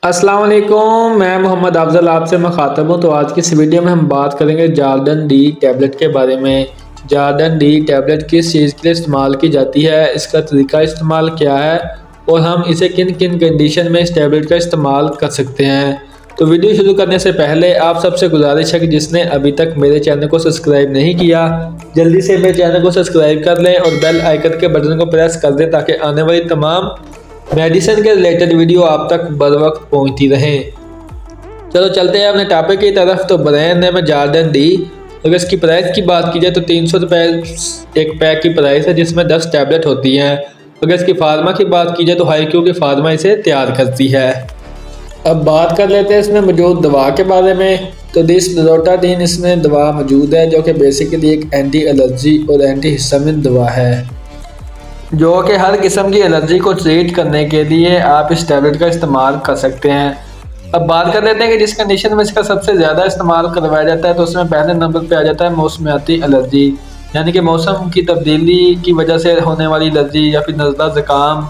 अस्सलाम वालेकुम, मैं मोहम्मद अफजल आपसे मुखातब हूँ। तो आज की इस वीडियो में हम बात करेंगे जॉर्डन डी टैबलेट के बारे में। जॉर्डन डी टैबलेट किस चीज़ के लिए इस्तेमाल की जाती है, इसका तरीका इस्तेमाल क्या है और हम इसे किन किन कंडीशन में इस टैबलेट का इस्तेमाल कर सकते हैं। तो वीडियो शुरू करने से पहले आप सबसे गुजारिश है कि जिसने अभी तक मेरे चैनल को सब्सक्राइब नहीं किया, जल्दी से मेरे चैनल को सब्सक्राइब कर लें और बेल आइकन के बटन को प्रेस कर दें ताकि आने वाली तमाम मेडिसिन के रिलेटेड वीडियो आप तक बर वक्त पहुँचती रहें। चलो चलते हैं अपने टॉपिक की तरफ। तो ब्रांड नेम है जॉर्डन डी। अगर इसकी प्राइस की बात की जाए तो 300 रुपये एक पैक की प्राइस है, जिसमें 10 टैबलेट होती हैं। अगर इसकी फार्मा की बात की जाए तो हाईक्यू की फार्मा इसे तैयार करती है। अब बात कर लेते हैं इसमें मौजूद दवा के बारे में। तो डिस्रोटाडीन इसमें दवा मौजूद है, जो कि बेसिकली एक एंटी एलर्जी और एंटी हिस्टामिन दवा है, जो कि हर किस्म की एलर्जी को ट्रीट करने के लिए आप इस टैबलेट का इस्तेमाल कर सकते हैं। अब बात कर लेते हैं कि जिस कंडीशन में इसका सबसे ज़्यादा इस्तेमाल करवाया जाता है, तो उसमें पहले नंबर पे आ जाता है मौसमियाती एलर्जी, यानी कि मौसम की तब्दीली की वजह से होने वाली एलर्जी या फिर नज़ला ज़ुकाम,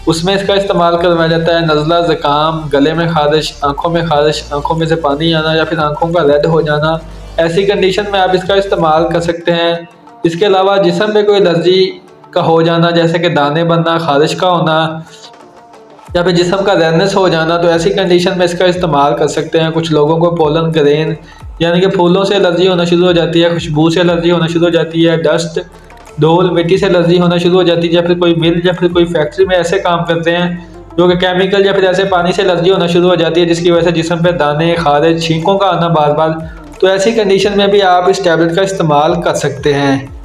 उसमें इसका इस्तेमाल करवाया जाता है। नज़ला ज़ुकाम, गले में खारिश, आँखों में से पानी आना या फिर आँखों का रेड हो जाना, ऐसी कंडीशन में आप इसका इस्तेमाल कर सकते हैं। इसके अलावा जिस्म में कोई एलर्जी का हो जाना, जैसे कि दाने बनना, खारिश का होना या फिर जिस्म का रेडनेस हो जाना, तो ऐसी कंडीशन में इसका इस्तेमाल कर सकते हैं। कुछ लोगों को पोलन ग्रेन यानी कि फूलों से एलर्जी होना शुरू हो जाती है, खुशबू से एलर्जी होना शुरू हो जाती है, डस्ट, धूल, मिट्टी से एलर्जी होना शुरू हो जाती है, या फिर कोई मिल या फिर कोई फैक्ट्री में ऐसे काम करते हैं जो कि केमिकल या फिर ऐसे पानी से एलर्जी होना शुरू हो जाती है, जिसकी वजह से जिस्म पे दाने, खारिश, छींकों का आना बार बार। तो ऐसी कंडीशन में भी आप इस टैबलेट का इस्तेमाल कर सकते हैं।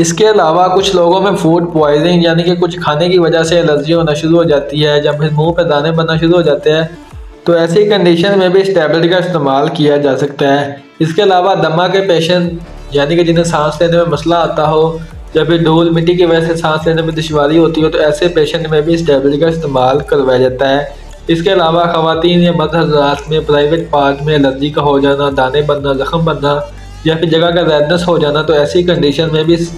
इसके अलावा कुछ लोगों में फूड पॉइजनिंग यानी कि कुछ खाने की वजह से एलर्जी होना शुरू हो जाती है, जब फिर मुंह पे दाने बनना शुरू हो जाते हैं, तो ऐसी कंडीशन में भी इस टैबलेट का इस्तेमाल किया जा सकता है। इसके अलावा दमा के पेशेंट यानी कि जिन्हें सांस लेने में मसला आता हो या फिर धूल मिट्टी की वजह से सांस लेने में दुश्वारी होती हो, तो ऐसे पेशेंट में भी इस टैबलेट का इस्तेमाल करवाया जाता है। इसके अलावा ख़वातीन या मर्द हज़रात में प्राइवेट पार्ट में एलर्जी का हो जाना, दाने बनना, ज़ख्म बनना या फिर जगह का रेडनेस हो जाना, तो ऐसी कंडीशन में भी इस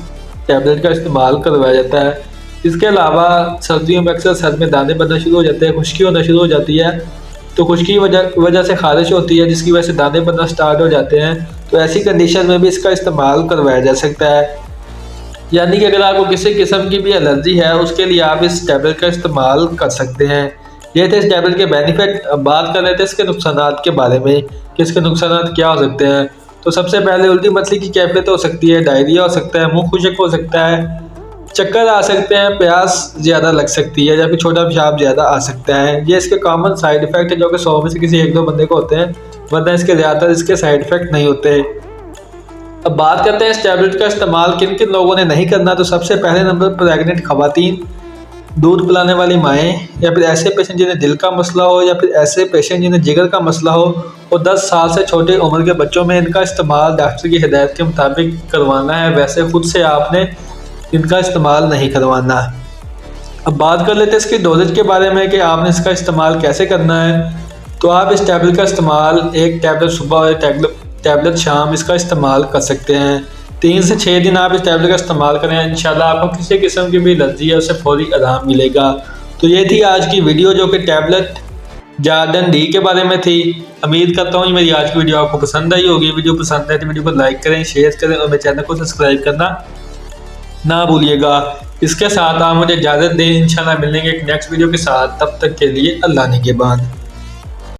टैबलेट का इस्तेमाल करवाया जाता है। इसके अलावा सर्दियों में अक्सर सर में दाने बनना शुरू हो जाते हैं, खुश्की होना शुरू हो जाती है, तो खुश्की वजह से खारिश होती है, जिसकी वजह से दाने बनना स्टार्ट हो जाते हैं, तो ऐसी कंडीशन में भी इसका इस्तेमाल करवाया जा सकता है। यानी कि अगर आपको किसी किस्म की भी एलर्जी है, उसके लिए आप इस टैबलेट का इस्तेमाल कर सकते हैं। ये थे इस टैबलेट के बेनिफिट। अब बात कर लेते हैं इसके नुकसानात के बारे में कि इसके नुकसानात क्या हो सकते हैं। तो सबसे पहले उल्टी मसली की कैफियत हो सकती है, डायरिया हो सकता है, मुंह खुशक हो सकता है, चक्कर आ सकते हैं, प्यास ज़्यादा लग सकती है या फिर छोटा पेशाब ज़्यादा आ सकता है। ये इसके कॉमन साइड इफ़ेक्ट है, जो कि 100 में से किसी 1-2 बंदे को होते हैं, वरना इसके ज़्यादातर इसके साइड इफ़ेक्ट नहीं होते। अब बात करते हैं इस टैबलेट का इस्तेमाल किन किन लोगों ने नहीं करना। तो सबसे पहले नंबर पर प्रेगनेंट ख़वातीन, दूध पिलाने वाली माएँ, या फिर ऐसे पेशेंट जिन्हें दिल का मसला हो, या फिर ऐसे पेशेंट जिन्हें जिगर का मसला हो, और 10 साल से छोटे उम्र के बच्चों में इनका इस्तेमाल डॉक्टर की हिदायत के मुताबिक करवाना है। वैसे खुद से आपने इनका इस्तेमाल नहीं करवाना। अब बात कर लेते हैं इसकी डोजेज के बारे में कि आपने इसका इस्तेमाल कैसे करना है। तो आप इस टैबलेट का इस्तेमाल एक टैबलेट सुबह और एक टैबलेट शाम इसका इस्तेमाल कर सकते हैं। 3 से 6 दिन आप इस टैबलेट का इस्तेमाल करें, इंशाल्लाह आपको किसी किस्म की भी एलर्जी है उससे फौरी आराम मिलेगा। तो ये थी आज की वीडियो, जो कि टैबलेट जॉर्डन डी के बारे में थी। उम्मीद करता हूँ मेरी आज की वीडियो आपको पसंद आई होगी। वीडियो पसंद आए तो वीडियो को लाइक करें, शेयर करें और मेरे चैनल को सब्सक्राइब करना ना भूलिएगा। इसके साथ आप मुझे इजाज़त दें, इंशाल्लाह मिलेंगे एक नेक्स्ट वीडियो के साथ। तब तक के लिए अल्लाह निगहबान।